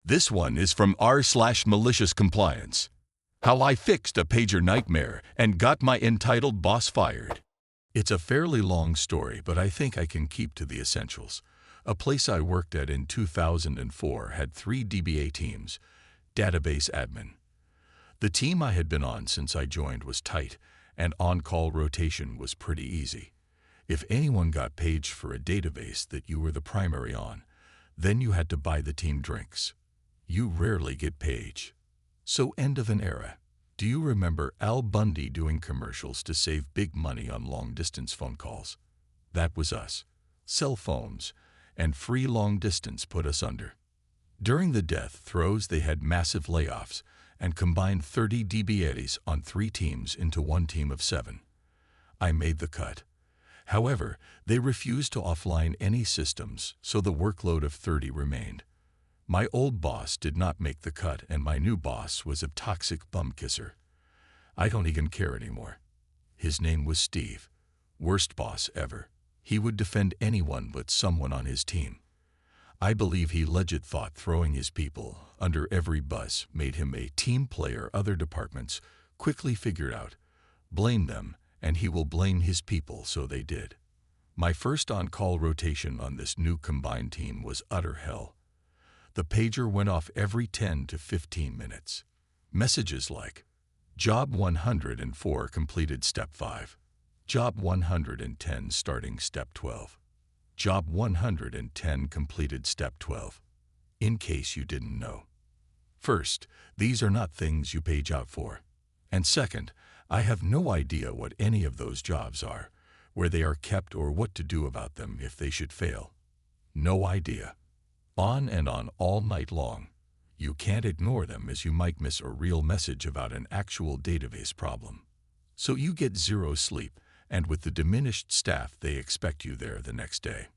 This one is from r/malicious compliance. How I fixed a pager nightmare and got my entitled boss fired. It's a fairly long story, but I think I can keep to the essentials. A place I worked at in 2004 had 3 DBA teams, database admin. The team I had been on since I joined was tight, and on-call rotation was pretty easy. If anyone got paged for a database that you were the primary on, then you had to buy the team drinks. You rarely get paged. So end of an era. Do you remember Al Bundy doing commercials to save big money on long-distance phone calls? That was us. Cell phones and free long-distance put us under. During the death throes, they had massive layoffs and combined 30 DBAs on 3 teams into one team of 7. I made the cut. However, they refused to offline any systems, so the workload of 30 remained. My old boss did not make the cut, and my new boss was a toxic bum kisser. I don't even care anymore. His name was Steve. Worst boss ever. He would defend anyone but someone on his team. I believe he legit thought throwing his people under every bus made him a team player. Other departments quickly figured out, blame them, and he will blame his people, so they did. My first on-call rotation on this new combined team was utter hell. The pager went off every 10 to 15 minutes. Messages like, Job 104 completed step 5. Job 110 starting step 12. Job 110 completed step 12. In case you didn't know. First, these are not things you page out for. And second, I have no idea what any of those jobs are, where they are kept, or what to do about them if they should fail. No idea. On and on all night long. You can't ignore them, as you might miss a real message about an actual database problem. So you get 0 sleep, and with the diminished staff, they expect you there the next day.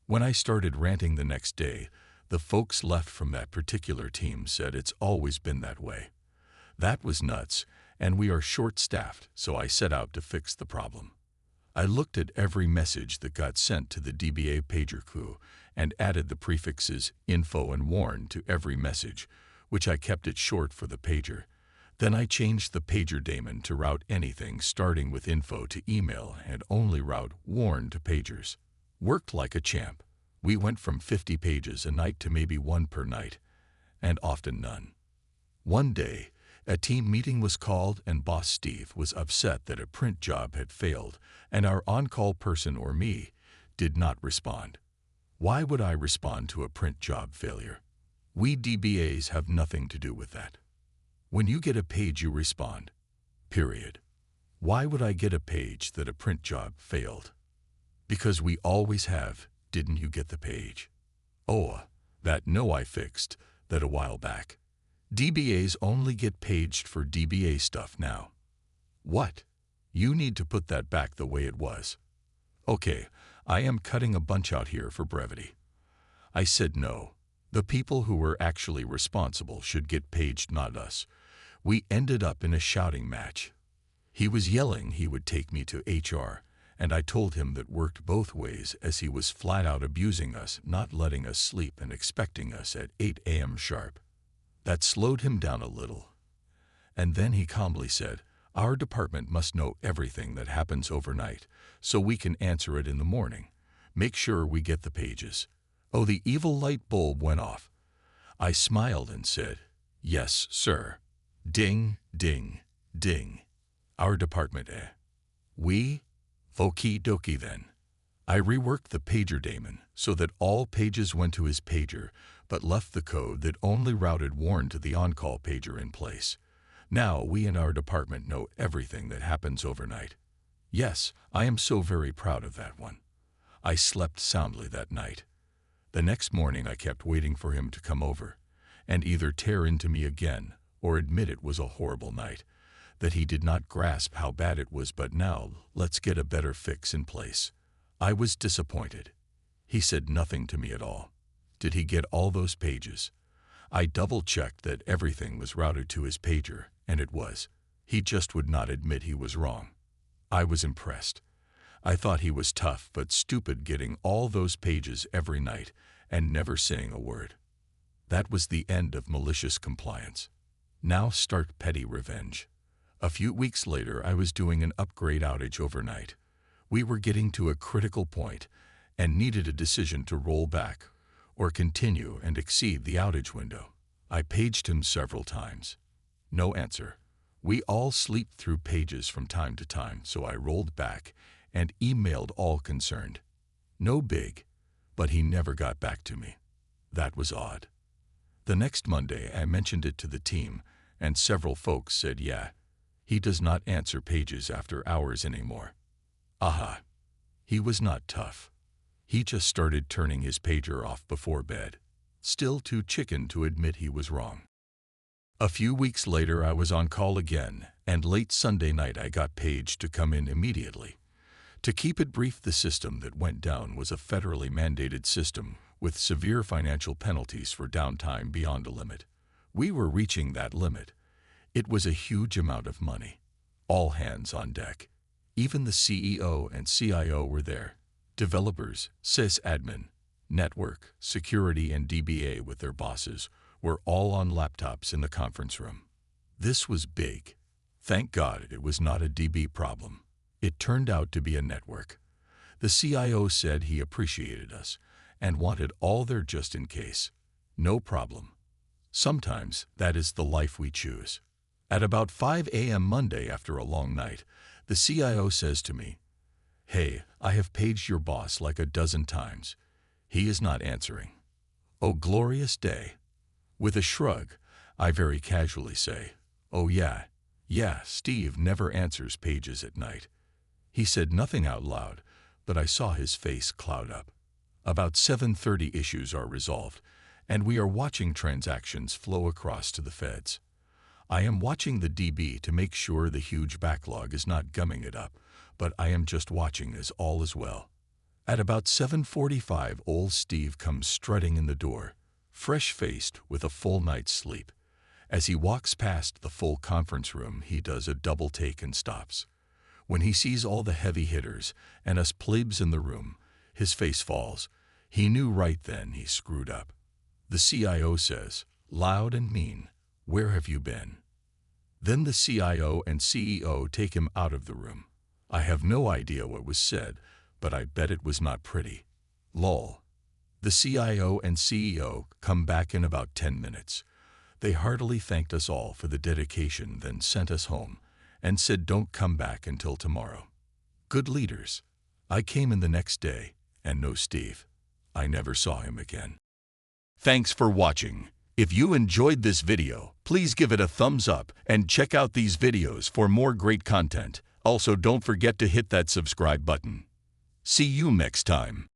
When I started ranting the next day, the folks left from that particular team said it's always been that way. That was nuts, and we are short-staffed, so I set out to fix the problem. I looked at every message that got sent to the DBA pager crew and added the prefixes info and warn to every message, which I kept it short for the pager. Then I changed the pager daemon to route anything starting with info to email and only route warn to pagers. Worked like a champ. We went from 50 pages a night to maybe 1 per night, and often none. One day, a team meeting was called, and Boss Steve was upset that a print job had failed, and our on-call person, or me, did not respond. Why would I respond to a print job failure? We DBAs have nothing to do with that. When you get a page, you respond. Period. Why would I get a page that a print job failed? Because we always have. Didn't you get the page? Oh, that no, I fixed that a while back. DBAs only get paged for DBA stuff now. What? You need to put that back the way it was. Okay, I am cutting a bunch out here for brevity. I said no. The people who were actually responsible should get paged, not us. We ended up in a shouting match. He was yelling he would take me to HR, and I told him that worked both ways, as he was flat out abusing us, not letting us sleep and expecting us at 8 a.m. sharp. That slowed him down a little. And then he calmly said, our department must know everything that happens overnight, so we can answer it in the morning. Make sure we get the pages. Oh, the evil light bulb went off. I smiled and said, yes, sir. Ding, ding, ding. Our department, eh? We? Okie dokie then. I reworked the pager daemon so that all pages went to his pager, but left the code that only routed warn to the on-call pager in place. Now we in our department know everything that happens overnight. Yes, I am so very proud of that one. I slept soundly that night. The next morning I kept waiting for him to come over and either tear into me again or admit it was a horrible night, that he did not grasp how bad it was. But now let's get a better fix in place. I was disappointed. He said nothing to me at all. Did he get all those pages? I double-checked that everything was routed to his pager, and it was. He just would not admit he was wrong. I was impressed. I thought he was tough but stupid, getting all those pages every night and never saying a word. That was the end of malicious compliance. Now start petty revenge. A few weeks later, I was doing an upgrade outage overnight. We were getting to a critical point and needed a decision to roll back or continue and exceed the outage window. I paged him several times. No answer. We all sleep through pages from time to time, so I rolled back and emailed all concerned. No big, but he never got back to me. That was odd. The next Monday, I mentioned it to the team, and several folks said, yeah, he does not answer pages after hours anymore. Aha. He was not tough. He just started turning his pager off before bed. Still too chicken to admit he was wrong. A few weeks later, I was on call again, and late Sunday night I got paged to come in immediately. To keep it brief, the system that went down was a federally mandated system with severe financial penalties for downtime beyond a limit. We were reaching that limit. It was a huge amount of money. All hands on deck. Even the CEO and CIO were there. Developers, sysadmin, network, security, and DBA with their bosses were all on laptops in the conference room. This was big. Thank God it was not a DB problem. It turned out to be a network. The CIO said he appreciated us and wanted all there just in case. No problem. Sometimes that is the life we choose. At about 5 a.m. Monday, after a long night, the CIO says to me, "Hey, I have paged your boss like a dozen times. He is not answering." Oh, glorious day. With a shrug, I very casually say, "Oh yeah, Steve never answers pages at night." He said nothing out loud, but I saw his face cloud up. About 7:30 issues are resolved, and we are watching transactions flow across to the feds. I am watching the DB to make sure the huge backlog is not gumming it up, but I am just watching as all is well. At about 7:45, old Steve comes strutting in the door, fresh-faced with a full night's sleep. As he walks past the full conference room, he does a double take and stops. When he sees all the heavy hitters and us plebes in the room, his face falls. He knew right then he screwed up. The CIO says, loud and mean, "Where have you been?" Then the CIO and CEO take him out of the room. I have no idea what was said, but I bet it was not pretty. Lol. The CIO and CEO come back in about 10 minutes. They heartily thanked us all for the dedication, then sent us home and said don't come back until tomorrow. Good leaders. I came in the next day, and no Steve. I never saw him again. Thanks for watching. If you enjoyed this video, please give it a thumbs up and check out these videos for more great content. Also, don't forget to hit that subscribe button. See you next time.